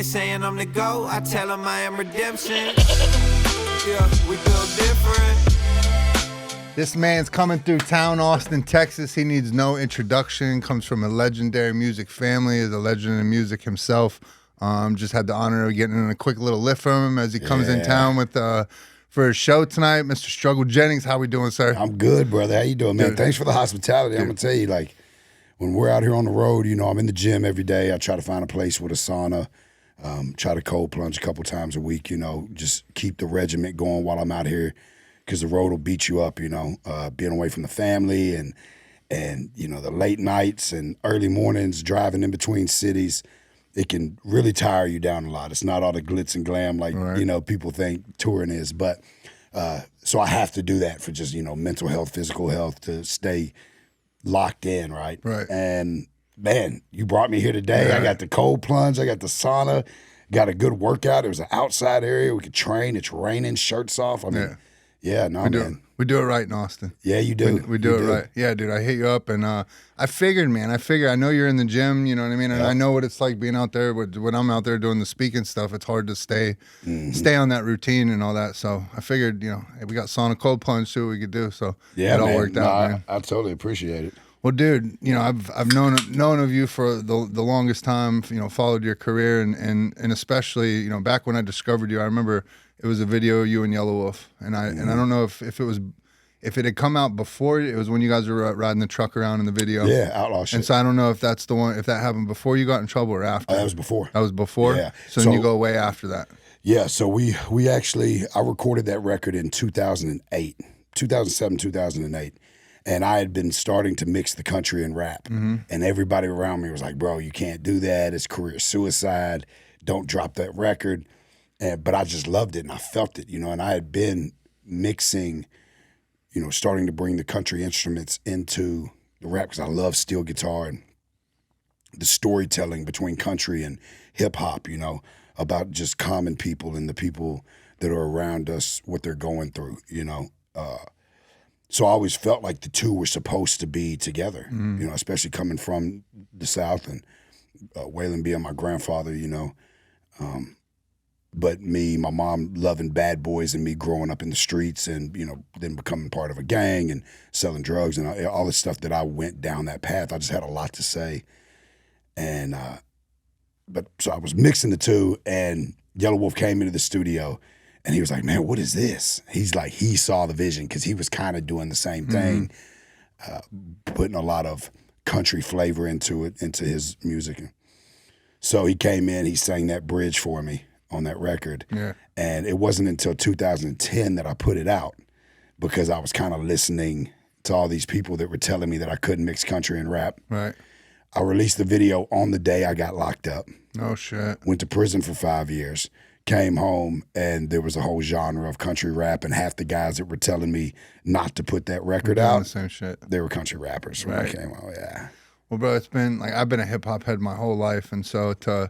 They saying I'm the GOAT, I tell them I am redemption. Yeah, we build different. This man's coming through town, Austin, Texas. He needs no introduction. Comes from a legendary music family, is a legend in music himself. Just had the honor of getting in a quick little lift from him as he comes in town with for his show tonight. Mr. Struggle Jennings, how we doing, sir? I'm good, brother. How you doing, man? Good. Thanks for the hospitality. I'm gonna tell you, like, when we're out here on the road, you know, I'm in the gym every day. I try to find a place with a sauna. Try to cold plunge a couple times a week, you know, just keep the regiment going while I'm out here, because the road will beat you up, you know, being away from the family and you know, the late nights and early mornings driving in between cities. It can really tire you down a lot. It's not all the glitz and glam like, you know, people think touring is. But so I have to do that for just, you know, mental health, physical health, to stay locked in, right? Right. And man, you brought me here today. I got the cold plunge. I got the sauna. Got a good workout. It was an outside area. We could train. It's raining, shirts off. I mean, man. We do it right in Austin. Yeah, you do. We do it right. Yeah, dude, I hit you up, and I figured, man, I know you're in the gym, you know what I mean? And I know what it's like being out there. When I'm out there doing the speaking stuff, it's hard to stay on that routine and all that. So I figured, you know, hey, we got sauna, cold plunge, see what we could do. So it all worked out, man. I totally appreciate it. Well, dude, you know, I've known of you for the longest time. You know, followed your career, and especially, you know, back when I discovered you, I remember it was a video of you and Yellow Wolf, and I don't know if it had come out before. It was when you guys were riding the truck around in the video. Yeah, outlaw shit. And so I don't know if that's the one, if that happened before you got in trouble or after. That was before. That was before. Yeah. So then you go way after that. Yeah. So we actually, I recorded that record in 2008, 2007, 2008. And I had been starting to mix the country and rap. And everybody around me was like, bro, you can't do that. It's career suicide. Don't drop that record. But I just loved it and I felt it, you know, and I had been mixing, you know, starting to bring the country instruments into the rap, because I love steel guitar and the storytelling between country and hip hop, you know, about just common people and the people that are around us, what they're going through, you know. So I always felt like the two were supposed to be together, you know, especially coming from the South and Waylon being my grandfather, you know. But me, my mom loving bad boys, and me growing up in the streets and, you know, then becoming part of a gang and selling drugs and all this stuff that I went down that path. I just had a lot to say. And, but so I was mixing the two, and Yellow Wolf came into the studio. And he was like, man, what is this? He's like, he saw the vision, because he was kind of doing the same thing, putting a lot of country flavor into his music. So he came in, he sang that bridge for me on that record. Yeah. And it wasn't until 2010 that I put it out, because I was kind of listening to all these people that were telling me that I couldn't mix country and rap. Right. I released the video on the day I got locked up. Oh, shit. Went to prison for 5 years. Came home, and there was a whole genre of country rap, and half the guys that were telling me not to put that record out, the same shit. They were country rappers when I came home. Yeah. Well, bro, it's been like, I've been a hip hop head my whole life, and so to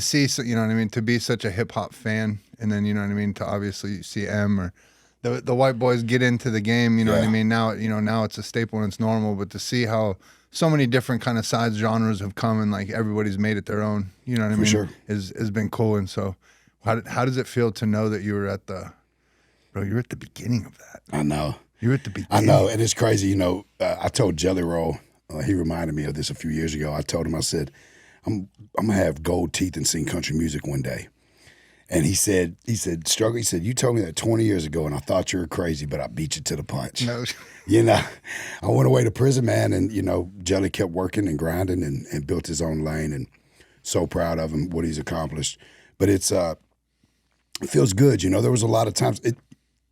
see, you know what I mean, to be such a hip hop fan, and then, you know what I mean, to obviously see M or the white boys get into the game, you know what I mean. Now, you know, now it's a staple and it's normal, but to see how so many different kind of side genres have come and like everybody's made it their own, you know what I mean, sure. has been cool. And so how does it feel to know that you were at the beginning of that? I know. You're at the beginning. I know, and it's crazy. You know, I told Jelly Roll, he reminded me of this a few years ago. I told him, I said, I'm gonna have gold teeth and sing country music one day. And he said, Struggle, he said, you told me that 20 years ago, and I thought you were crazy, but I beat you to the punch. No. You know, I went away to prison, man, and, you know, Jelly kept working and grinding and built his own lane, and so proud of him, what he's accomplished. But it feels good, you know. There was a lot of times,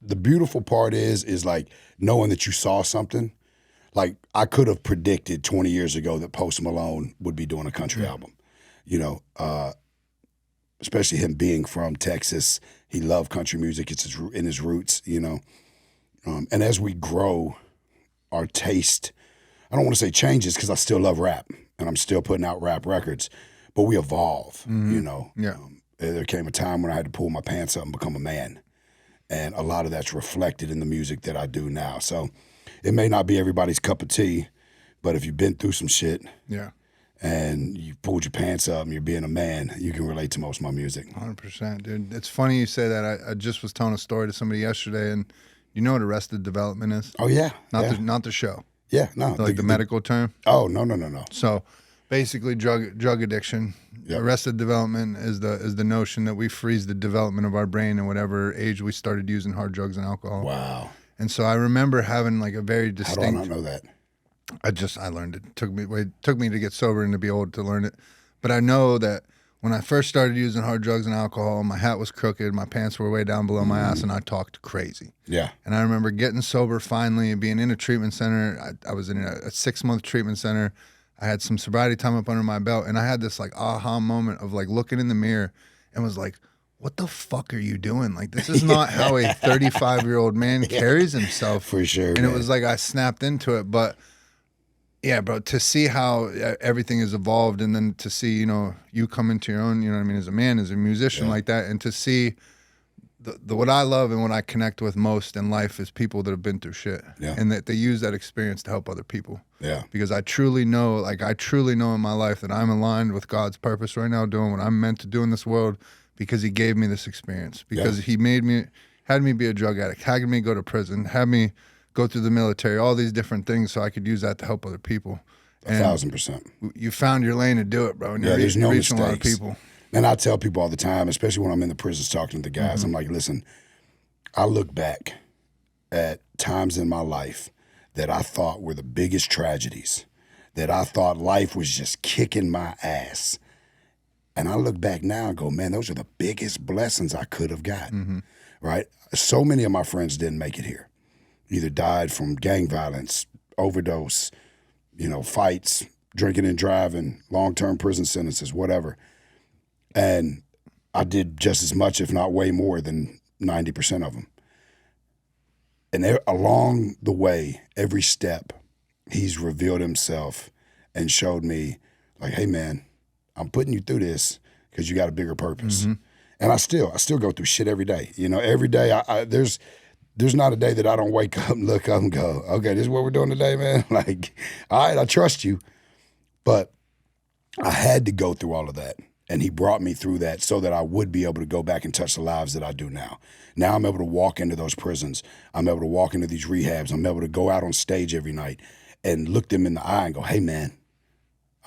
the beautiful part is like knowing that you saw something. Like, I could have predicted 20 years ago that Post Malone would be doing a country album, you know, especially him being from Texas. He loved country music. It's in his roots, you know. And as we grow, our taste, I don't want to say changes, because I still love rap and I'm still putting out rap records, but we evolve, you know. Yeah. There came a time when I had to pull my pants up and become a man. And a lot of that's reflected in the music that I do now. So it may not be everybody's cup of tea, but if you've been through some shit, and you pulled your pants up and you're being a man, you can relate to most of my music. 100%, dude. It's funny you say that. I just was telling a story to somebody yesterday, and you know what Arrested Development is? Oh yeah, Not the show. yeah, no, Like the medical term. Oh no. So basically, drug addiction. Yep. Arrested development is the notion that we freeze the development of our brain in whatever age we started using hard drugs and alcohol. Wow. And so I remember having like a very How do I distinct. not know that? I learned it. It took me to get sober and to be old to learn it. But I know that when I first started using hard drugs and alcohol, my hat was crooked, my pants were way down below my ass, and I talked crazy. Yeah. And I remember getting sober finally and being in a treatment center. I was in a 6-month treatment center. I had some sobriety time up under my belt, and I had this like aha moment of like looking in the mirror and was like, what the fuck are you doing? Like, this is not how a 35-year-old man carries himself. For sure. And man. it was like I snapped into it. But yeah, bro, to see how everything has evolved, and then to see, you come into your own, what I mean, as a man, as a musician like that, and to see the what I love and what I connect with most in life is people that have been through shit, and that they use that experience to help other people. Yeah. Because I truly know in my life that I'm aligned with God's purpose right now, doing what I'm meant to do in this world, because He gave me this experience, because He had me be a drug addict, had me go to prison, had me go through the military, all these different things, so I could use that to help other people. 1,000%. You found your lane to do it, bro. And Yeah, there's no reaching mistakes. a lot of people. And I tell people all the time, especially when I'm in the prisons talking to the guys, I'm like, listen, I look back at times in my life that I thought were the biggest tragedies, that I thought life was just kicking my ass. And I look back now and go, man, those are the biggest blessings I could have gotten, right? So many of my friends didn't make it here. Either died from gang violence, overdose, fights, drinking and driving, long-term prison sentences, whatever. And I did just as much, if not way more than 90% of them. And along the way, every step, He's revealed Himself and showed me, like, hey, man, I'm putting you through this because you got a bigger purpose. And I still go through shit every day. Every day there's not a day that I don't wake up and look up and go, okay, this is what we're doing today, man. Like, all right, I trust you. But I had to go through all of that. And He brought me through that so that I would be able to go back and touch the lives that I do now. Now I'm able to walk into those prisons. I'm able to walk into these rehabs. I'm able to go out on stage every night and look them in the eye and go, hey, man,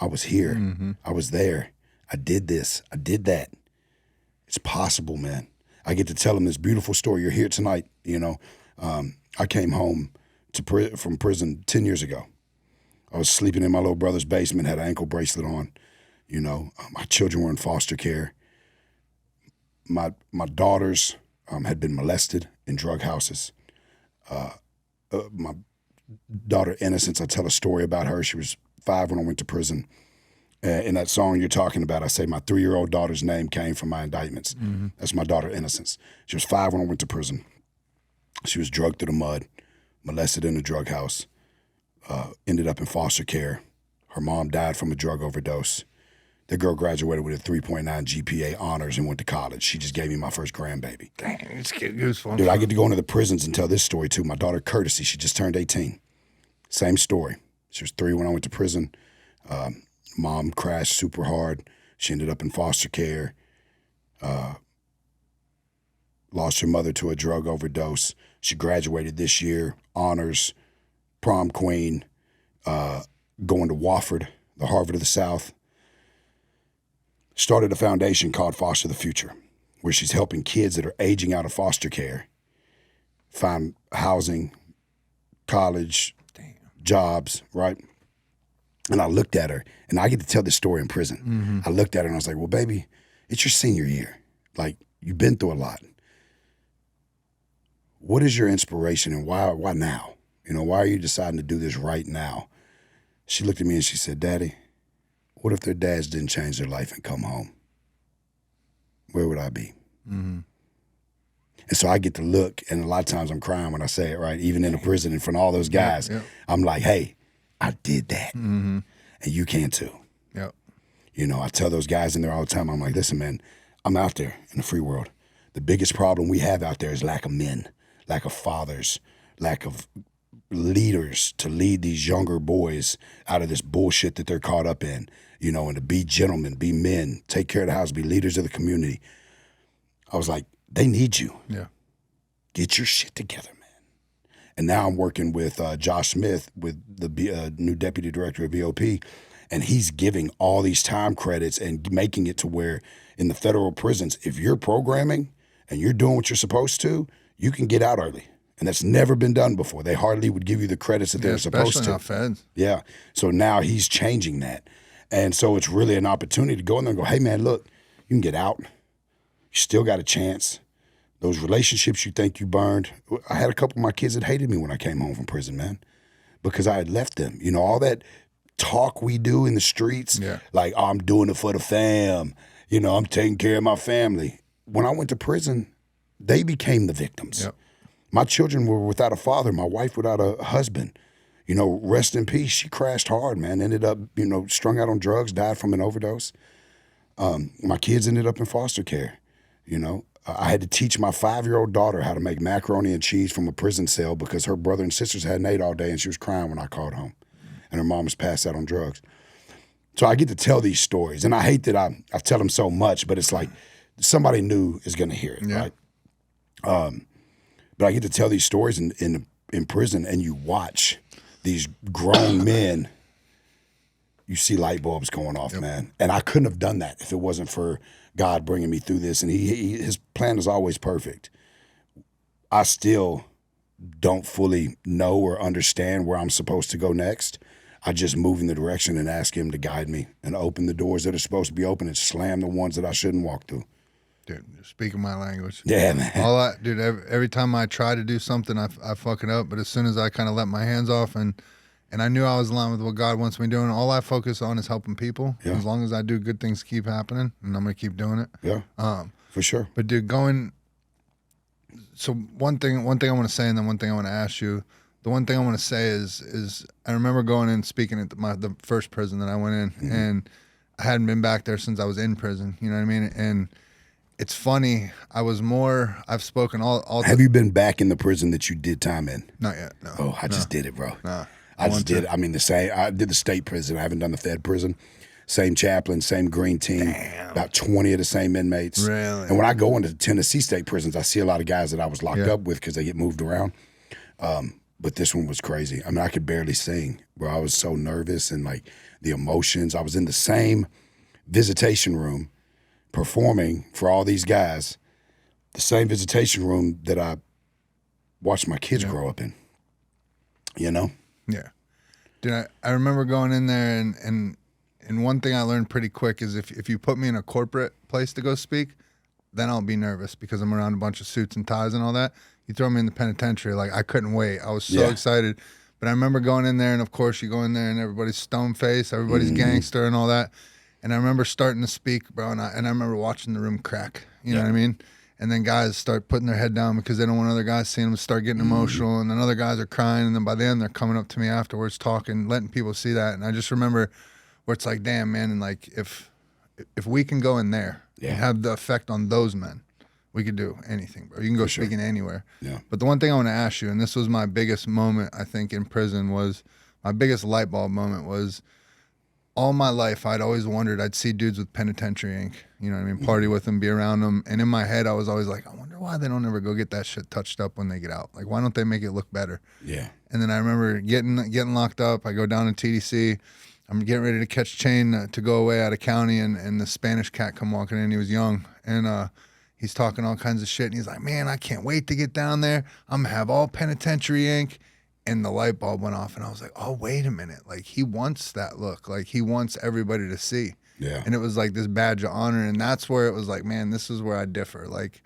I was here. I was there. I did this. I did that. It's possible, man. I get to tell them this beautiful story. You're here tonight. I came home from prison 10 years ago. I was sleeping in my little brother's basement, had an ankle bracelet on. My children were in foster care. My daughters had been molested in drug houses. My daughter Innocence, I tell a story about her. She was 5 when I went to prison. In that song you're talking about, I say my 3-year-old daughter's name came from my indictments. That's my daughter Innocence. She was 5 when I went to prison. She was drugged through the mud, molested in a drug house, ended up in foster care. Her mom died from a drug overdose. The girl graduated with a 3.9 GPA honors and went to college. She just gave me my first grandbaby. Dang, it's goosebumps. Dude, I get to go into the prisons and tell this story too. My daughter Courtesy, she just turned 18. Same story. She was 3 when I went to prison. Mom crashed super hard. She ended up in foster care. Lost her mother to a drug overdose. She graduated this year, honors, prom queen, going to Wofford, the Harvard of the South. Started a foundation called Foster the Future, where she's helping kids that are aging out of foster care find housing, college, jobs, right? And I looked at her, and I get to tell this story in prison. I looked at her and I was like, well, baby, it's your senior year. Like, you've been through a lot. What is your inspiration, and why now? Why are you deciding to do this right now? She looked at me and she said, Daddy, what if their dads didn't change their life and come home? Where would I be? And so I get to look, and a lot of times I'm crying when I say it, right? Even in the prison in front of all those guys, I'm like, hey, I did that. And you can too. Yep. I tell those guys in there all the time, I'm like, listen, man, I'm out there in the free world. The biggest problem we have out there is lack of men, lack of fathers, lack of leaders to lead these younger boys out of this bullshit that they're caught up in. you know, and to be gentlemen, be men, take care of the house, be leaders of the community. I was like, they need you. Yeah. Get your shit together, man. And now I'm working with Josh Smith, with the new deputy director of VOP, and he's giving all these time credits and making it to where in the federal prisons, if you're programming and you're doing what you're supposed to, you can get out early. And that's never been done before. They hardly would give you the credits that they're supposed to. Especially not feds. Yeah. So now he's changing that. And so it's really an opportunity to go in there and go, hey, man, look, you can get out. You still got a chance. Those relationships you think you burned. I had a couple of my kids that hated me when I came home from prison, man, because I had left them. You know, all that talk we do in the streets, like, oh, I'm doing it for the fam. You know, I'm taking care of my family. When I went to prison, they became the victims. Yep. My children were without a father, my wife without a husband. You know, rest in peace. She crashed hard, man. Ended up, you know, strung out on drugs, died from an overdose. My kids ended up in foster care. You know, I had to teach my 5-year-old daughter how to make macaroni and cheese from a prison cell because her brother and sisters hadn't ate all day and she was crying when I called home. And her mom was passed out on drugs. So I get to tell these stories. And I hate that I tell them so much, but it's like somebody new is going to hear it, right? But I get to tell these stories in prison, and you watch these grown men, you see light bulbs going off, man. And I couldn't have done that if it wasn't for God bringing me through this. And his plan is always perfect. I still don't fully know or understand where I'm supposed to go next. I just move in the direction and ask him to guide me and open the doors that are supposed to be open and slam the ones that I shouldn't walk through. Dude, you're speaking my language. Yeah, man. Every time I try to do something, I fuck it up. But as soon as I kind of let my hands off and I knew I was aligned with what God wants me doing, all I focus on is helping people. Yeah. As long as I do, good things keep happening, and I'm gonna keep doing it. Yeah, for sure. But dude, so one thing I want to say, and then one thing I want to ask you. The one thing I want to say is I remember going in speaking at the first prison that I went in, and I hadn't been back there since I was in prison. You know what I mean? And it's funny. I've spoken all. Have you been back in the prison that you did time in? Not yet. No. Oh, I just did it, bro. No. I just did it. I mean, I did the state prison. I haven't done the fed prison. Same chaplain, same green team. Damn. About 20 of the same inmates. Really? And when I go into Tennessee state prisons, I see a lot of guys that I was locked up with because they get moved around. But this one was crazy. I mean, I could barely sing, bro. I was so nervous and like the emotions. I was in the same visitation room performing for all these guys, the same visitation room that I watched my kids grow up in, you know? Yeah. Dude, I remember going in there and one thing I learned pretty quick is if you put me in a corporate place to go speak, then I'll be nervous because I'm around a bunch of suits and ties and all that. You throw me in the penitentiary, like I couldn't wait. I was so excited. But I remember going in there, and of course you go in there and everybody's stone-faced, everybody's gangster and all that. And I remember starting to speak, bro, and I remember watching the room crack. You know what I mean? And then guys start putting their head down because they don't want other guys seeing them, start getting emotional. And then other guys are crying. And then by the end, they're coming up to me afterwards talking, letting people see that. And I just remember where it's like, damn, man, and like if we can go in there and have the effect on those men, we could do anything, bro. You can go speaking anywhere. Yeah. But the one thing I want to ask you, and this was my biggest moment, I think, in prison, was my biggest light bulb moment was all my life I'd always wondered, I'd see dudes with penitentiary ink, you know what I mean, party with them, be around them. And in my head, I was always like, I wonder why they don't ever go get that shit touched up when they get out. Like, why don't they make it look better? Yeah. And then I remember getting locked up. I go down to TDC. I'm getting ready to catch chain to go away out of county, and the Spanish cat come walking in. He was young, and he's talking all kinds of shit. And he's like, man, I can't wait to get down there. I'm going to have all penitentiary ink. And the light bulb went off, and I was like, oh, wait a minute. Like, he wants that look. Like, he wants everybody to see. Yeah. And it was like this badge of honor. And that's where it was like, man, this is where I differ. Like,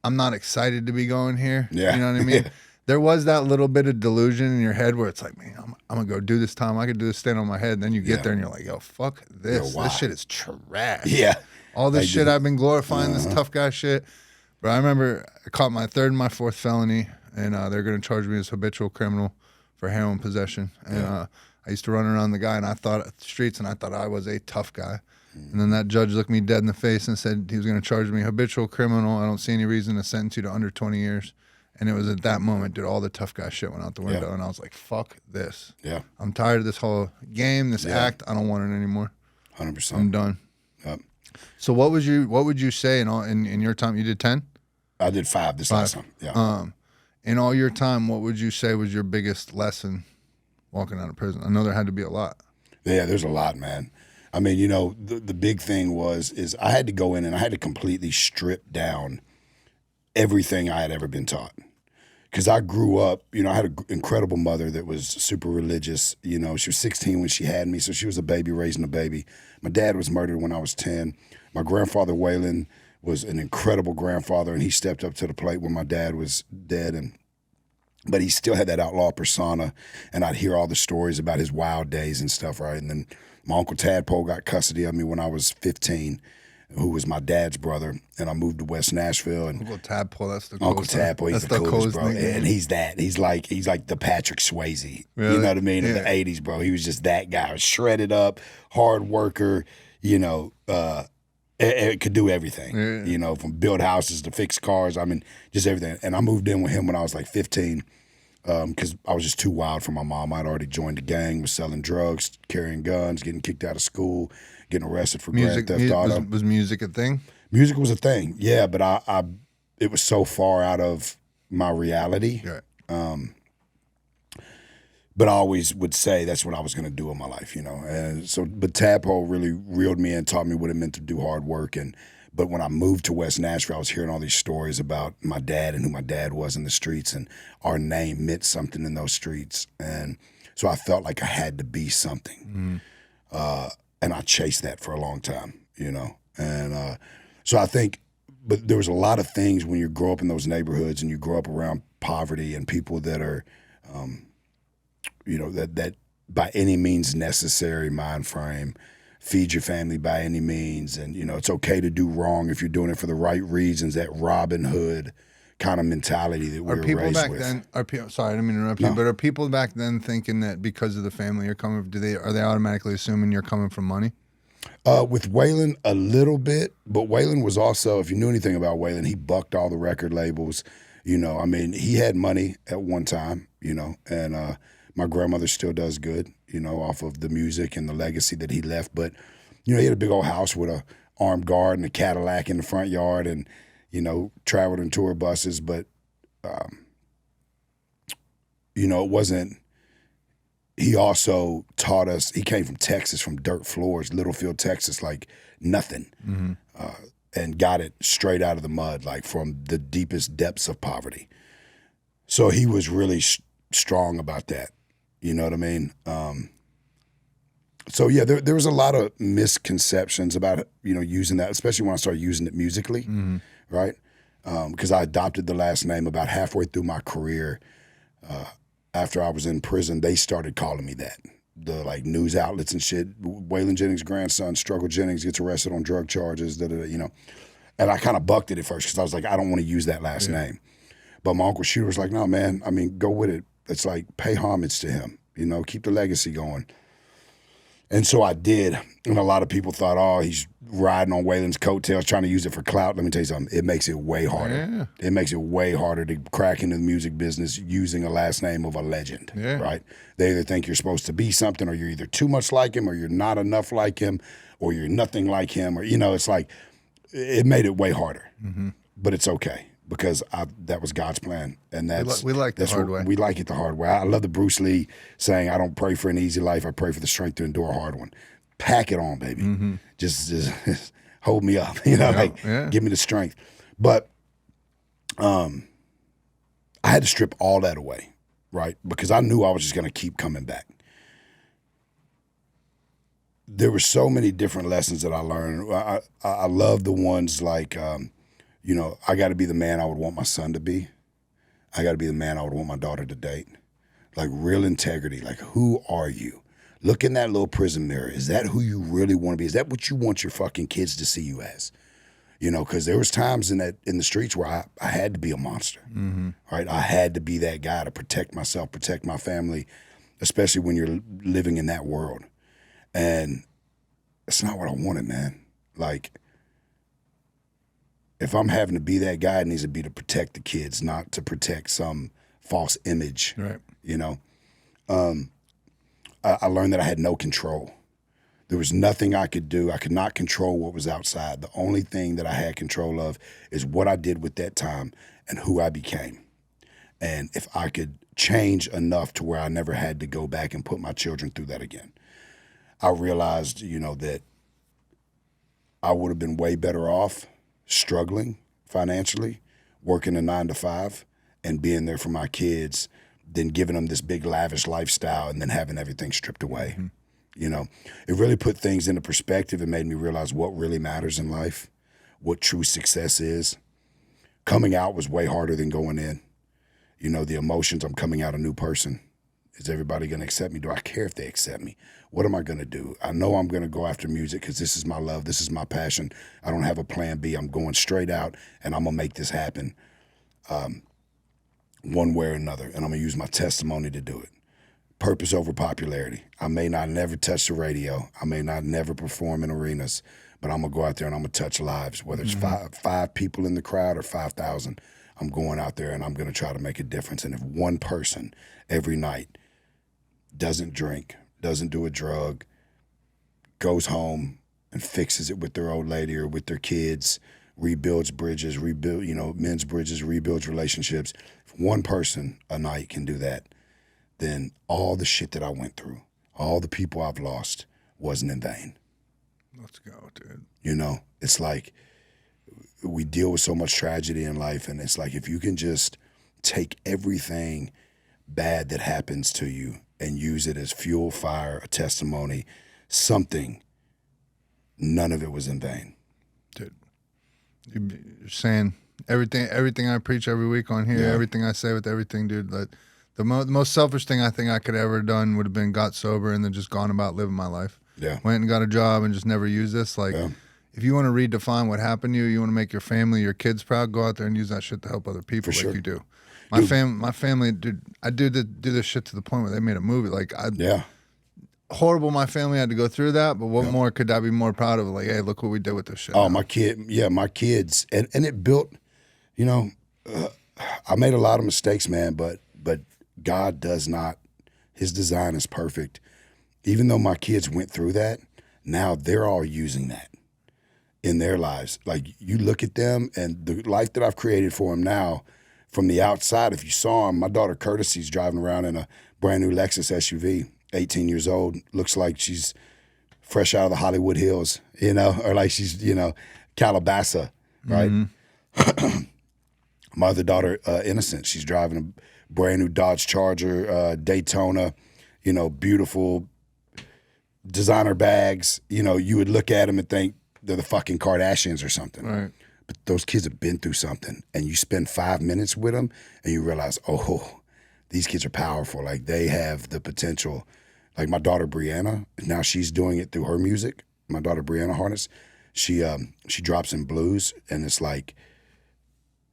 I'm not excited to be going here. Yeah. You know what I mean? There was that little bit of delusion in your head where it's like, man, I'm going to go do this time. I could do this stand on my head. And then you get there and you're like, yo, fuck this. This shit is trash. Yeah. All this shit I've been glorifying, this tough guy shit. But I remember I caught my third and my fourth felony, and they're going to charge me as habitual criminal for heroin possession. And I used to run around the guy, and I thought at the streets, and I thought I was a tough guy. And then that judge looked me dead in the face and said he was going to charge me habitual criminal. I don't see any reason to sentence you to under 20 years. And it was at that moment, dude, all the tough guy shit went out the window. And I was like, fuck this. Yeah. I'm tired of this whole game, this act. I don't want it anymore. 100%. I'm done. Yep. So what would you say in your time? You did 10? I did 5 this last time. Yeah. In all your time, what would you say was your biggest lesson walking out of prison? I know there had to be a lot. Yeah, there's a lot, man. I mean, you know, the big thing is I had to go in and I had to completely strip down everything I had ever been taught. Because I grew up, you know, I had an incredible mother that was super religious. You know, she was 16 when she had me, so she was a baby raising a baby. My dad was murdered when I was 10. My grandfather, Waylon, was an incredible grandfather, and he stepped up to the plate when my dad was dead. But he still had that outlaw persona, and I'd hear all the stories about his wild days and stuff, right? And then my Uncle Tadpole got custody of me when I was 15, who was my dad's brother, and I moved to West Nashville. And Uncle Tadpole, that's the Uncle coolest. Tadpole, he's That's the coolest, bro. nickname. And he's that. He's like the Patrick Swayze. Really? You know what I mean? In Yeah. the 80s, bro. He was just that guy. Shredded up, hard worker, you know, it could do everything. Yeah. You know, from build houses to fix cars. I mean, just everything. And I moved in with him when I was like 15 because I was just too wild for my mom. I'd already joined the gang, was selling drugs, carrying guns, getting kicked out of school, getting arrested for Grand Theft Auto. Was music a thing? Music was a thing, yeah, but it was so far out of my reality. Yeah. But I always would say that's what I was going to do in my life, you know. And so, but Tadpole really reeled me in, taught me what it meant to do hard work. But when I moved to West Nashville, I was hearing all these stories about my dad and who my dad was in the streets, and our name meant something in those streets. And so I felt like I had to be something. And I chased that for a long time, you know. And so I think, but there was a lot of things when you grow up in those neighborhoods and you grow up around poverty and people that are, you know, that by any means necessary mind frame, feed your family by any means. And, you know, it's okay to do wrong if you're doing it for the right reasons, that Robin Hood kind of mentality that we were raised with. Sorry, I didn't mean to interrupt you, but are people back then thinking that because of the family you're coming, are they automatically assuming you're coming from money? With Waylon, a little bit, but Waylon was also, if you knew anything about Waylon, he bucked all the record labels. You know, I mean, he had money at one time, you know, and my grandmother still does good, you know, off of the music and the legacy that he left. But, you know, he had a big old house with a armed guard and a Cadillac in the front yard and, you know, traveled in tour buses. But, you know, it wasn't. He also taught us, he came from Texas, from dirt floors, Littlefield, Texas, like nothing, and got it straight out of the mud, like from the deepest depths of poverty. So he was really strong about that. You know what I mean? So, yeah, there was a lot of misconceptions about, you know, using that, especially when I started using it musically, right? Because I adopted the last name about halfway through my career. After I was in prison, they started calling me that. The like news outlets and shit. Waylon Jennings' grandson, Struggle Jennings, gets arrested on drug charges, you know. And I kind of bucked it at first because I was like, I don't want to use that last name. But my Uncle Shooter was like, no, man, I mean, go with it. It's like, pay homage to him, you know, keep the legacy going. And so I did. And a lot of people thought, oh, he's riding on Waylon's coattails, trying to use it for clout. Let me tell you something. It makes it way harder. Yeah. It makes it way harder to crack into the music business using a last name of a legend, right? They either think you're supposed to be something, or you're either too much like him, or you're not enough like him, or you're nothing like him, or, you know, it's like, it made it way harder. But it's okay. Because that was God's plan, and We like the hard way. We like it the hard way. I love the Bruce Lee saying, "I don't pray for an easy life. I pray for the strength to endure a hard one." Pack it on, baby. Just hold me up, you know, give me the strength. But I had to strip all that away, right? Because I knew I was just going to keep coming back. There were so many different lessons that I learned. I love the ones like. You know, I got to be the man I would want my son to be. I got to be the man I would want my daughter to date. Like real integrity. Like, who are you? Look in that little prison mirror. Is that who you really want to be? Is that what you want your fucking kids to see you as? You know, because there was times in the streets where I had to be a monster. Right? I had to be that guy to protect myself, protect my family, especially when you're living in that world. And it's not what I wanted, man. Like, if I'm having to be that guy, it needs to be to protect the kids, not to protect some false image. Right. You know, I learned that I had no control. There was nothing I could do. I could not control what was outside. The only thing that I had control of is what I did with that time and who I became. And if I could change enough to where I never had to go back and put my children through that again. I realized, that I would have been way better off struggling financially, working a 9 to 5, and being there for my kids than giving them this big lavish lifestyle and then having everything stripped away. Mm-hmm. It really put things into perspective and made me realize what really matters in life, what true success is. Coming out was way harder than going in. The emotions, I'm coming out a new person. Is everybody going to accept me? Do I care if they accept me? What am I going to do? I know I'm going to go after music because this is my love. This is my passion. I don't have a plan B. I'm going straight out, and I'm going to make this happen one way or another, and I'm going to use my testimony to do it. Purpose over popularity. I may not never touch the radio. I may not never perform in arenas, but I'm going to go out there and I'm going to touch lives, whether it's five people in the crowd or 5,000. I'm going out there and I'm going to try to make a difference. And if one person every night doesn't drink, doesn't do a drug, goes home and fixes it with their old lady or with their kids, rebuilds bridges, men's bridges, rebuilds relationships. If one person a night can do that, then all the shit that I went through, all the people I've lost wasn't in vain. Let's go, dude. It's like we deal with so much tragedy in life, and it's like if you can just take everything bad that happens to you and use it as fuel, fire, a testimony, something, none of it was in vain. Dude, you're saying everything I preach every week on here, everything I say with everything, dude, the most selfish thing I think I could ever have done would have been got sober and then just gone about living my life. Yeah. Went and got a job and just never used this. If you want to redefine what happened to you, you want to make your family, your kids proud, go out there and use that shit to help other people you do. My family, dude, I do this shit to the point where they made a movie. Horrible my family had to go through that, but what more could I be more proud of? Like, hey, look what we did with this shit. Oh, my kids. And it built, I made a lot of mistakes, man, but God does not, his design is perfect. Even though my kids went through that, now they're all using that in their lives. Like, you look at them and the life that I've created for them now, from the outside, if you saw them, my daughter Courtesy's driving around in a brand new Lexus SUV, 18 years old, looks like she's fresh out of the Hollywood Hills, or like she's, Calabasas, right? Mm-hmm. My other daughter, Innocent, she's driving a brand new Dodge Charger, Daytona, beautiful designer bags. You would look at them and think they're the fucking Kardashians or something. Right. But those kids have been through something, and you spend 5 minutes with them and you realize, oh, these kids are powerful. Like, they have the potential. Like my daughter Brianna, now she's doing it through her music. My daughter Brianna Harness, she drops in blues, and it's like,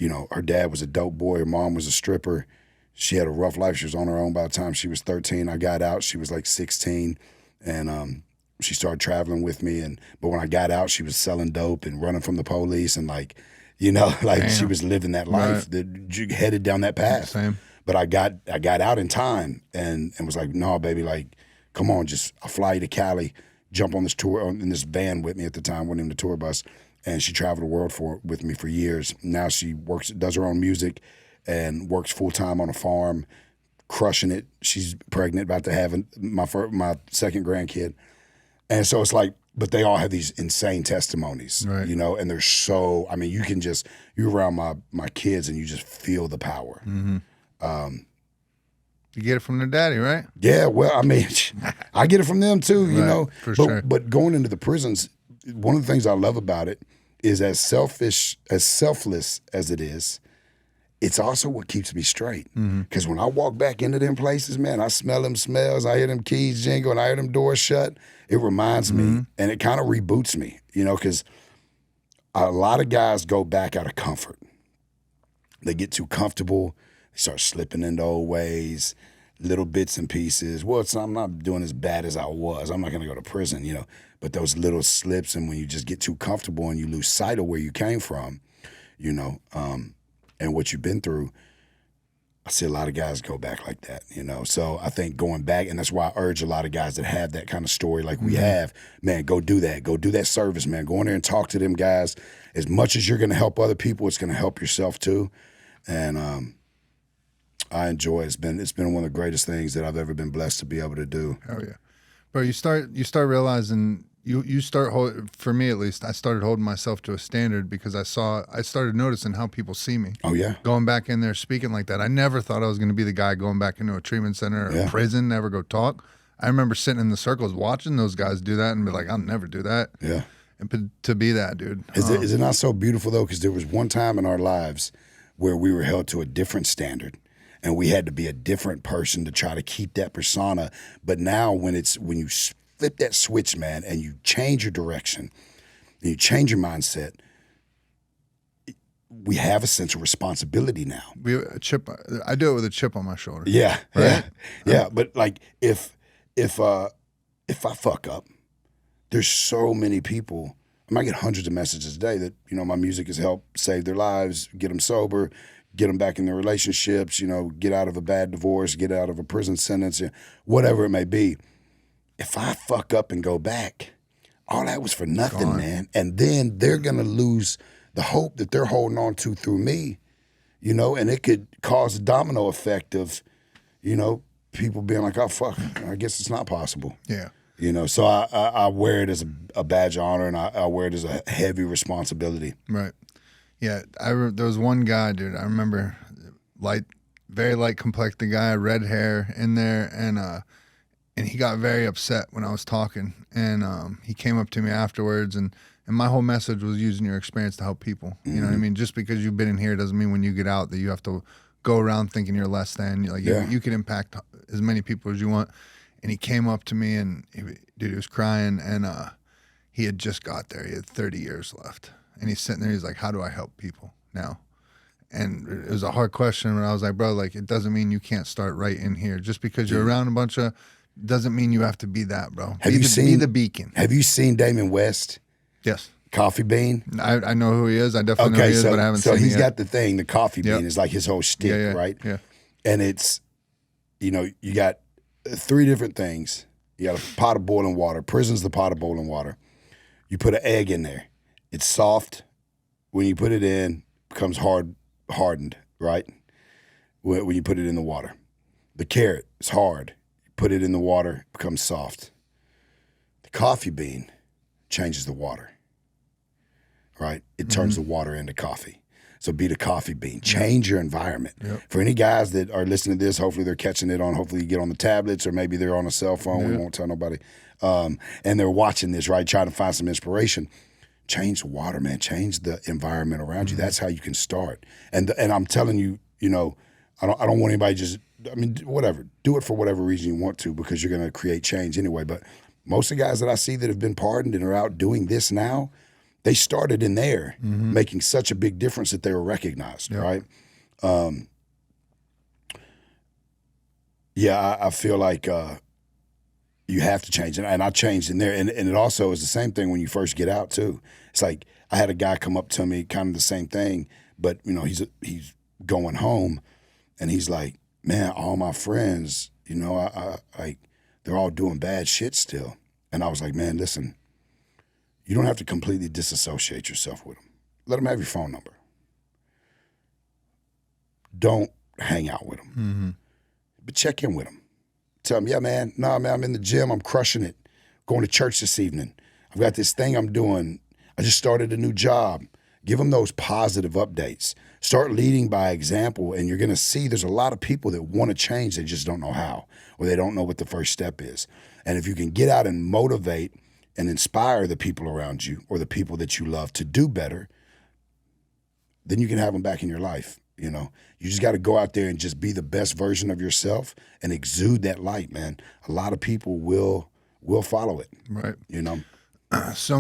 her dad was a dope boy, her mom was a stripper. She had a rough life. She was on her own by the time she was 13. I got out, she was like 16, and she started traveling with me. But when I got out, she was selling dope and running from the police, and Damn. She was living that life, that headed down that path. Same. But I got out in time and was like, no, baby, come on, I'll fly you to Cali, jump on this tour, in this van with me at the time, went in the tour bus, and she traveled the world with me for years. Now she does her own music and works full-time on a farm, crushing it. She's pregnant, about to have my second grandkid. And so it's like, but they all have these insane testimonies, right. And they're so, you're around my kids and you just feel the power. Mm-hmm. You get it from their daddy, right? Yeah, well, I get it from them too, For sure. But going into the prisons, one of the things I love about it is as selfless as it is, it's also what keeps me straight. Because when I walk back into them places, man, I smell them smells, I hear them keys jingle, and I hear them doors shut. It reminds me, and it kind of reboots me, because a lot of guys go back out of comfort. They get too comfortable. They start slipping into old ways, little bits and pieces. Well, I'm not doing as bad as I was. I'm not going to go to prison, But those little slips, and when you just get too comfortable and you lose sight of where you came from, and what you've been through, I see a lot of guys go back like that, So I think going back, and that's why I urge a lot of guys that have that kind of story like we have, man, go do that. Go do that service, man. Go in there and talk to them guys. As much as you're going to help other people, it's going to help yourself too. And I enjoy it. It's been one of the greatest things that I've ever been blessed to be able to do. Oh yeah, bro. You start realizing for me at least, I started holding myself to a standard because I started noticing how people see me. Oh yeah. Going back in there speaking like that. I never thought I was going to be the guy going back into a treatment center or a prison, never go talk. I remember sitting in the circles watching those guys do that and be like, I'll never do that. Yeah. And to be that dude. Is it not so beautiful though? Because there was one time in our lives where we were held to a different standard. And we had to be a different person to try to keep that persona. But now when you flip that switch, man, and you change your direction, and you change your mindset, we have a sense of responsibility now. I do it with a chip on my shoulder. Yeah, right? yeah. But like if I fuck up, there's so many people. I might get hundreds of messages a day that my music has helped save their lives, get them sober, get them back in their relationships, get out of a bad divorce, get out of a prison sentence, whatever it may be. If I fuck up and go back, all that was for nothing, man. And then they're going to lose the hope that they're holding on to through me, and it could cause a domino effect of, people being like, oh, fuck, I guess it's not possible. Yeah. So I wear it as a badge of honor, and I wear it as a heavy responsibility. Right. Yeah, there was one guy, dude. I remember, very light complected guy, red hair in there, and he got very upset when I was talking, and he came up to me afterwards, and my whole message was using your experience to help people. You know what I mean? Just because you've been in here doesn't mean when you get out that you have to go around thinking you're less than. You can impact as many people as you want. And he came up to me, and he was crying, and he had just got there. He had 30 years left. And he's sitting there, he's like, how do I help people now? And it was a hard question, but I was like, bro, it doesn't mean you can't start right in here. Just because you're around a bunch of, doesn't mean you have to be that, bro. Be the beacon. Have you seen Damon West? Yes. Coffee Bean? I know who he is. I definitely know who he is, but I haven't seen him yet. So he's got the thing, the coffee bean is like his whole shtick, right? Yeah. And it's, you got 3 different things. You got a pot of boiling water. Prison's the pot of boiling water. You put an egg in there. It's soft. When you put it in, it becomes hardened, right? When you put it in the water. The carrot is hard. You put it in the water, it becomes soft. The coffee bean changes the water, right? It turns the water into coffee. So be the coffee bean. Change your environment. Yep. For any guys that are listening to this, hopefully they're catching it on, hopefully you get on the tablets, or maybe they're on a cell phone. We won't tell nobody. And they're watching this, right? Trying to find some inspiration. Change the water, man. Change the environment around you. That's how you can start. And I'm telling you, I don't want anybody whatever. Do it for whatever reason you want to, because you're going to create change anyway. But most of the guys that I see that have been pardoned and are out doing this now, they started in there, making such a big difference that they were recognized, right? I feel like you have to change. And I changed in there. And it also is the same thing when you first get out, too. It's like I had a guy come up to me, kind of the same thing, but, he's going home, and he's like, man, all my friends, they're all doing bad shit still. And I was like, man, listen, you don't have to completely disassociate yourself with them. Let them have your phone number. Don't hang out with them. But check in with them. Tell them, yeah, man, I'm in the gym. I'm crushing it. Going to church this evening. I've got this thing I'm doing. I just started a new job. Give them those positive updates. Start leading by example, and you're going to see there's a lot of people that want to change. They just don't know how, or they don't know what the first step is. And if you can get out and motivate and inspire the people around you, or the people that you love, to do better, then you can have them back in your life. You just got to go out there and just be the best version of yourself and exude that light, man. A lot of people will follow it. Right. So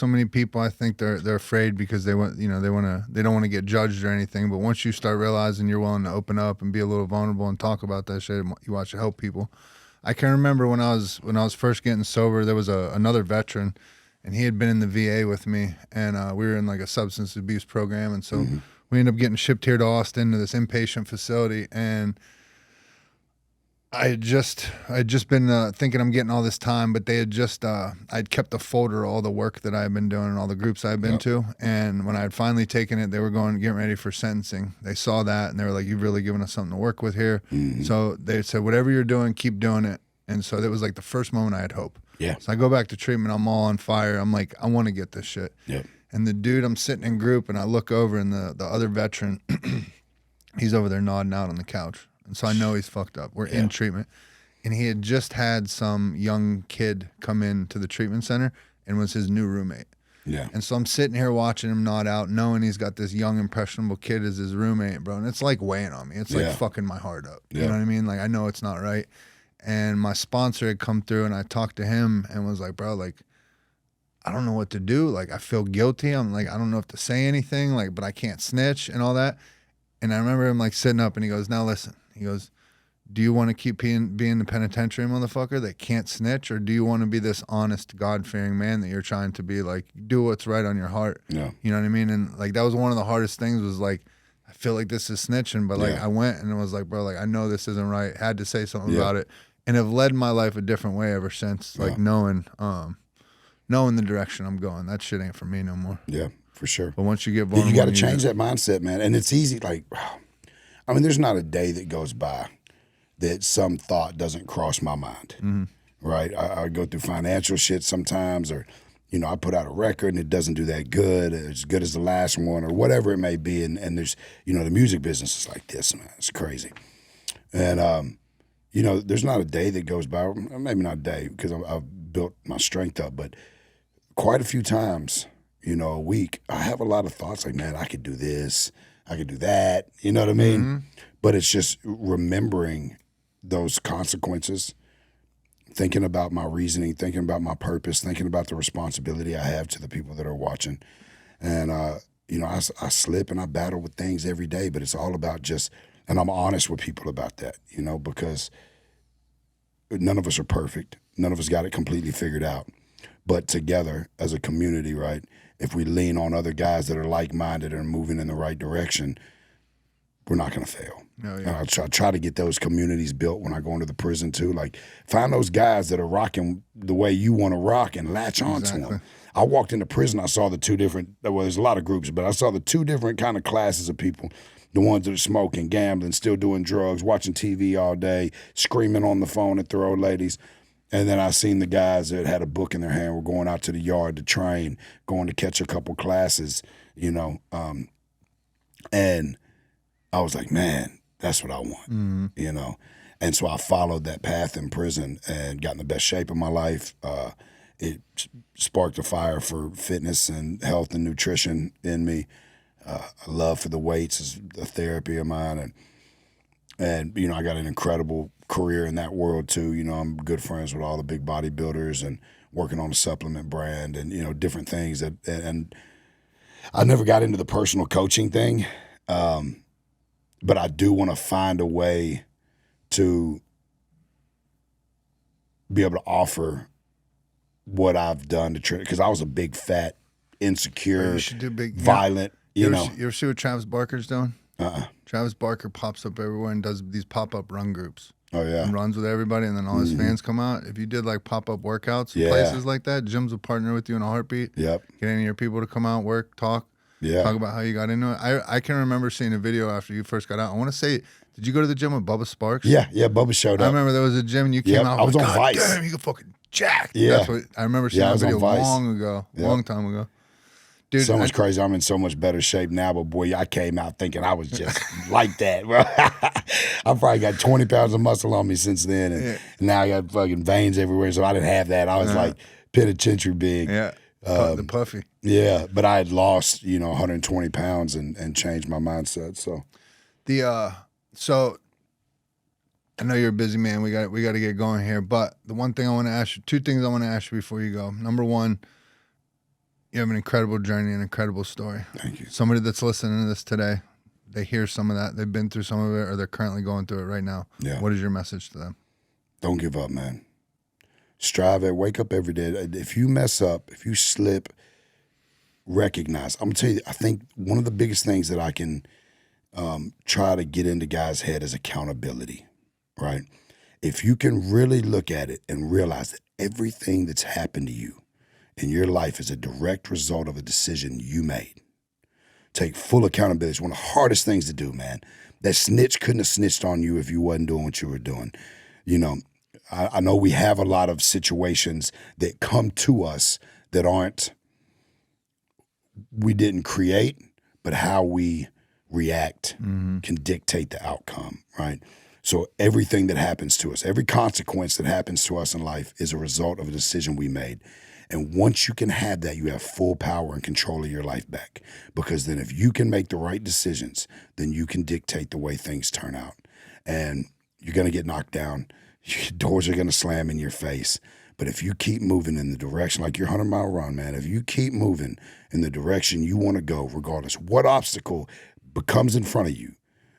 many people, I think they're afraid because they don't want to get judged or anything. But once you start realizing you're willing to open up and be a little vulnerable and talk about that shit, you watch it help people. I can remember when I was first getting sober, there was another veteran, and he had been in the VA with me, and we were in like a substance abuse program. And so we ended up getting shipped here to Austin to this inpatient facility, and I had just been thinking I'm getting all this time, but they had just I'd kept a folder of all the work that I had been doing and all the groups I'd been to, and when I had finally taken it, they were getting ready for sentencing. They saw that and they were like, "You've really given us something to work with here." So they said, "Whatever you're doing, keep doing it." And so that was like the first moment I had hope. Yeah. So I go back to treatment. I'm all on fire. I'm like, I want to get this shit. Yep. And the dude, I'm sitting in group, and I look over, and the other veteran, he's over there nodding out on the couch. And so I know he's fucked up. We're in treatment. And he had just had some young kid come in to the treatment center and was his new roommate. Yeah. And so I'm sitting here watching him nod out, knowing he's got this young, impressionable kid as his roommate, bro. And it's like weighing on me. It's like fucking my heart up. You know what I mean? Like, I know it's not right. And my sponsor had come through, and I talked to him and was like, bro, like, I don't know what to do. Like, I feel guilty. I'm like, I don't know if to say anything, like, but I can't snitch and all that. And I remember him like sitting up, and he goes, now listen, he goes, do you want to keep being the penitentiary motherfucker that can't snitch, or do you want to be this honest, God-fearing man that you're trying to be, like, do what's right on your heart? Yeah. You know what I mean? And like, that was one of the hardest things, was like, I feel like this is snitching, but like I went and it was like, bro, like, I know this isn't right. Had to say something about it, and have led my life a different way ever since. Like knowing the direction I'm going. That shit ain't for me no more. Yeah, for sure. But once you get vulnerable, you got to change that mindset, man. And it's easy. Like, I mean, there's not a day that goes by that some thought doesn't cross my mind, right? I go through financial shit sometimes, or, you know, I put out a record and it doesn't do that good, as good as the last one, or whatever it may be. And there's, you know, the music business is like this, man. It's crazy. And, you know, there's not a day that goes by, maybe not a day, because I've built my strength up, but quite a few times, you know, a week, I have a lot of thoughts like, man, I could do this, I could do that, you know what I mean? But it's just remembering those consequences, thinking about my reasoning, thinking about my purpose, thinking about the responsibility I have to the people that are watching. And, you know, I slip and I battle with things every day, but it's all about just, and I'm honest with people about that, you know, because none of us are perfect. None of us got it completely figured out. But together as a community, right, if we lean on other guys that are like-minded and moving in the right direction, we're not going to fail. Oh, And I try to get those communities built when I go into the prison too. Like, find those guys that are rocking the way you want to rock and latch on to them. I walked into prison, I saw the two different, well, there's a lot of groups, but I saw the two different kind of classes of people. The ones that are smoking, gambling, still doing drugs, watching TV all day, screaming on the phone at their old ladies. And then I seen the guys that had a book in their hand, were going out to the yard to train, going to catch a couple classes, you know. And I was like, man, that's what I want, you know. And so I followed that path in prison and got in the best shape of my life. It sparked a fire for fitness and health and nutrition in me. A love for the weights is a therapy of mine. And you know, I got an incredible career in that world too. You know, I'm good friends with all the big bodybuilders and working on a supplement brand and, you know, different things that, and I never got into the personal coaching thing. But I do want to find a way to be able to offer what I've done to train, because I was a big, fat, insecure, violent, you know. You ever see what Travis Barker's doing? Travis Barker pops up everywhere and does these pop-up run groups. Oh, yeah. And runs with everybody, and then all his fans come out. If you did like pop-up workouts in places like that, gyms will partner with you in a heartbeat. Yep. Get any of your people to come out, work, talk. Yeah. Talk about how you got into it. I can remember seeing a video after you first got out. I want to say, did you go to the gym with Bubba Sparks? Yeah, Bubba showed up. I remember there was a gym and you came out. I was on God Vice. Damn, you can fucking jack. Yeah. That's what I remember seeing that video long ago, long time ago. Dude, so much crazy. I'm in so much better shape now, but boy, I came out thinking I was just like that, bro. I probably got 20 pounds of muscle on me since then, and now I got fucking veins everywhere, so I didn't have that. I was like penitentiary big. Yeah. The puffy. Yeah, but I had lost, 120 pounds and changed my mindset. So, so I know you're a busy man. We got to get going here. But the one thing I want to ask you, two things I want to ask you before you go. Number one, you have an incredible journey, an incredible story. Thank you. Somebody that's listening to this today, they hear some of that, they've been through some of it, or they're currently going through it right now. Yeah. What is your message to them? Don't give up, man. Strive wake up every day. If you mess up, if you slip, recognize. I'm gonna tell you, I think one of the biggest things that I can try to get into guys' head is accountability, right? If you can really look at it and realize that everything that's happened to you in your life is a direct result of a decision you made. Take full accountability. It's one of the hardest things to do, man. That snitch couldn't have snitched on you if you wasn't doing what you were doing. You know, I know we have a lot of situations that come to us that we didn't create, but how we react can dictate the outcome, right? So everything that happens to us, every consequence that happens to us in life is a result of a decision we made. And once you can have that, you have full power and control of your life back. Because then if you can make the right decisions, then you can dictate the way things turn out. And you're going to get knocked down. Doors are going to slam in your face. But if you keep moving in the direction, like your 100-mile run, man, if you keep moving in the direction you want to go, regardless what obstacle becomes in front of you,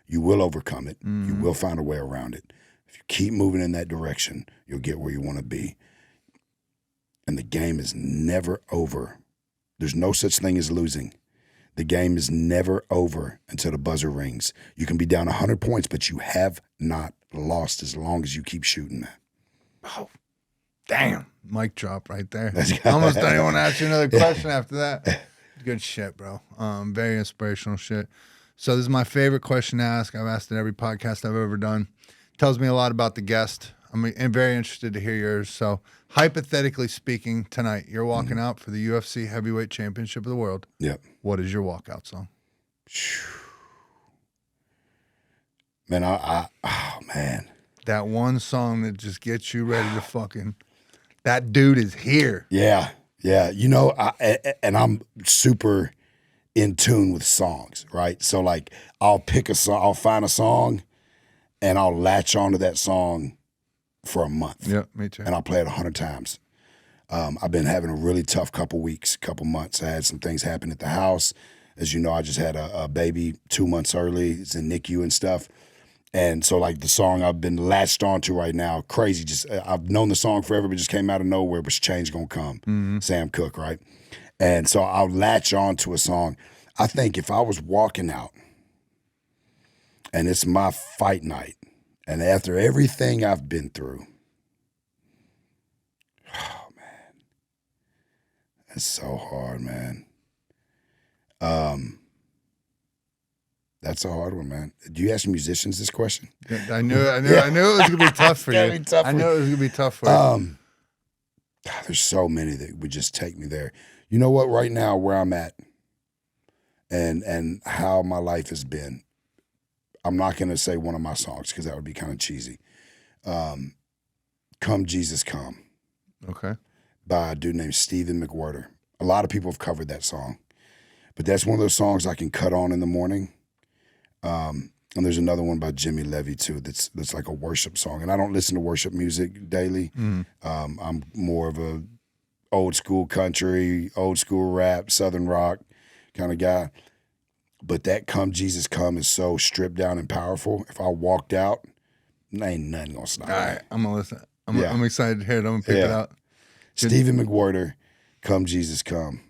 you will overcome it. You will find a way around it. If you keep moving in that direction, you'll get where you want to be. And the game is never over. There's no such thing as losing. The game is never over until the buzzer rings. You can be down 100 points, but you have not lost as long as you keep shooting, man. Oh, damn. Mic drop right there. I almost don't even want to ask you another question after that. Good shit, bro. Very inspirational shit. So this is my favorite question to ask. I've asked it every podcast I've ever done. Tells me a lot about the guest. I'm very interested to hear yours. So hypothetically speaking, tonight, you're walking out for the UFC Heavyweight Championship of the World. Yep. What is your walkout song? Man, oh, man. That one song that just gets you ready to fucking, that dude is here. Yeah. You know, and I'm super in tune with songs, right? So, like, I'll pick a song, I'll find a song, and I'll latch onto that song for a month. Yeah, me too. And I'll play it 100 times. I've been having a really tough couple months. I had some things happen at the house. As you know, I just had a baby 2 months early. It's in NICU and stuff. And so, like, the song I've been latched onto right now, crazy. Just I've known the song forever, but just came out of nowhere. Was Change Gonna Come? Sam Cooke, right? And so I'll latch on to a song. I think if I was walking out and it's my fight night, and after everything I've been through, oh, man, that's so hard, man. That's a hard one, man. Do you ask musicians this question? I knew it was gonna be tough for you. I knew it was gonna be tough for you. There's so many that would just take me there. You know what? Right now, where I'm at, and how my life has been, I'm not gonna say one of my songs because that would be kind of cheesy. "Come Jesus Come." Okay. By a dude named Stephen McWhirter. A lot of people have covered that song, but that's one of those songs I can cut on in the morning. And there's another one by Jimmy Levy too that's like a worship song. And I don't listen to worship music daily. I'm more of a old school country, old school rap, southern rock kind of guy. But that "Come Jesus Come" is so stripped down and powerful. If I walked out, ain't nothing gonna stop me. All right, I'm gonna listen. I'm excited to hear it. I'm gonna pick it out. Stephen McWhirter, "Come Jesus Come."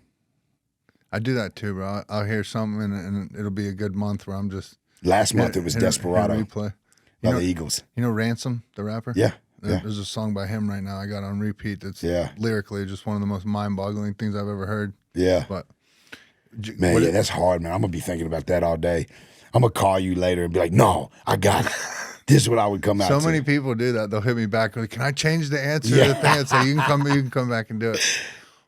I do that too, bro. I'll hear something and it'll be a good month where I'm just. Last month it was Desperado replay. by the Eagles. You know Ransom, the rapper? Yeah. There's a song by him right now I got on repeat that's lyrically just one of the most mind-boggling things I've ever heard. Yeah. But man, that's hard, man. I'm gonna be thinking about that all day. I'm gonna call you later and be like, "No, I got it. This is what I would come out." So to. many people do that. They'll hit me back like, "Can I change the answer to the thing?" So you can come back and do it.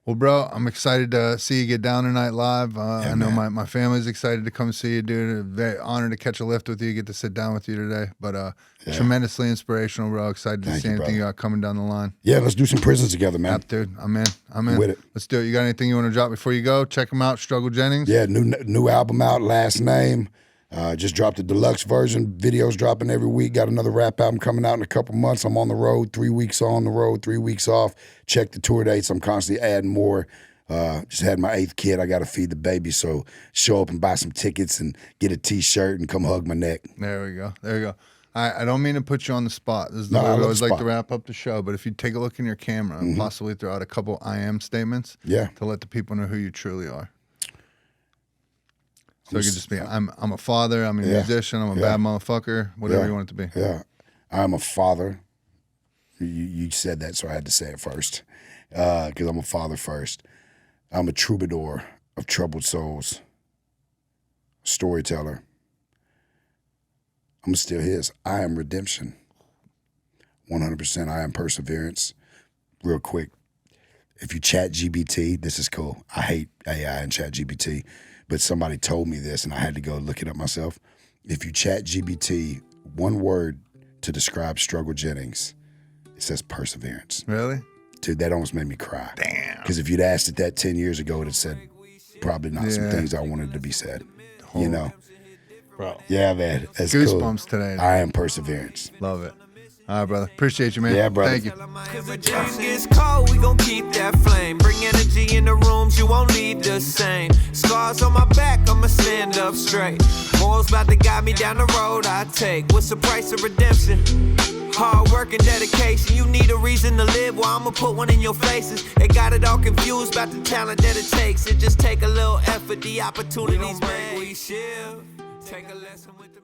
Well, bro, I'm excited to see you get down tonight live. I know my family's excited to come see you, dude. Very honored to catch a lift with you, get to sit down with you today. But tremendously inspirational, bro. Excited to see anything you got coming down the line. Yeah, let's do some prisons together, man. Yep, dude. I'm in. With it. Let's do it. You got anything you want to drop before you go? Check them out, Struggle Jennings. Yeah, new album out, Last Name. Just dropped the deluxe version. Videos dropping every week. Got another rap album coming out in a couple months. I'm on the road, 3 weeks on the road, 3 weeks off. Check the tour dates. I'm constantly adding more. Just had my 8th kid. I got to feed the baby. So show up and buy some tickets and get a T-shirt and come hug my neck. There we go. I don't mean to put you on the spot. This is the No, way I I love always the like spot. to wrap up the show. But if you take a look in your camera and possibly throw out a couple I am statements Yeah. to let the people know who you truly are. So it could just be, I'm a father, I'm a musician, I'm a bad motherfucker, whatever you want it to be. Yeah. I'm a father. You said that, so I had to say it first. Because I'm a father first. I'm a troubadour of troubled souls. Storyteller. I'm still his. I am redemption. 100%. I am perseverance. Real quick. If you chat GBT, this is cool. I hate AI and chat GBT, but somebody told me this and I had to go look it up myself. If you chat GBT, one word to describe Struggle Jennings, it says perseverance. Really? Dude, that almost made me cry. Damn. Because if you'd asked it that 10 years ago, it had said probably not some things I wanted to be said. You know? Bro. Yeah, man. That's Goosebumps cool. today. I am perseverance. Love it. All right, brother. Appreciate you, man. Yeah, brother. Thank you. Cause the dream gets cold, we gon' keep that flame. Bring energy in the rooms, you won't leave the same. Scars on my back, I'ma stand up straight. Morals about to guide me down the road I take. What's the price of redemption? Hard work and dedication. You need a reason to live, well I'ma put one in your faces. They got it all confused about the talent that it takes. It just take a little effort, the opportunities, man. We shift. Take a lesson with the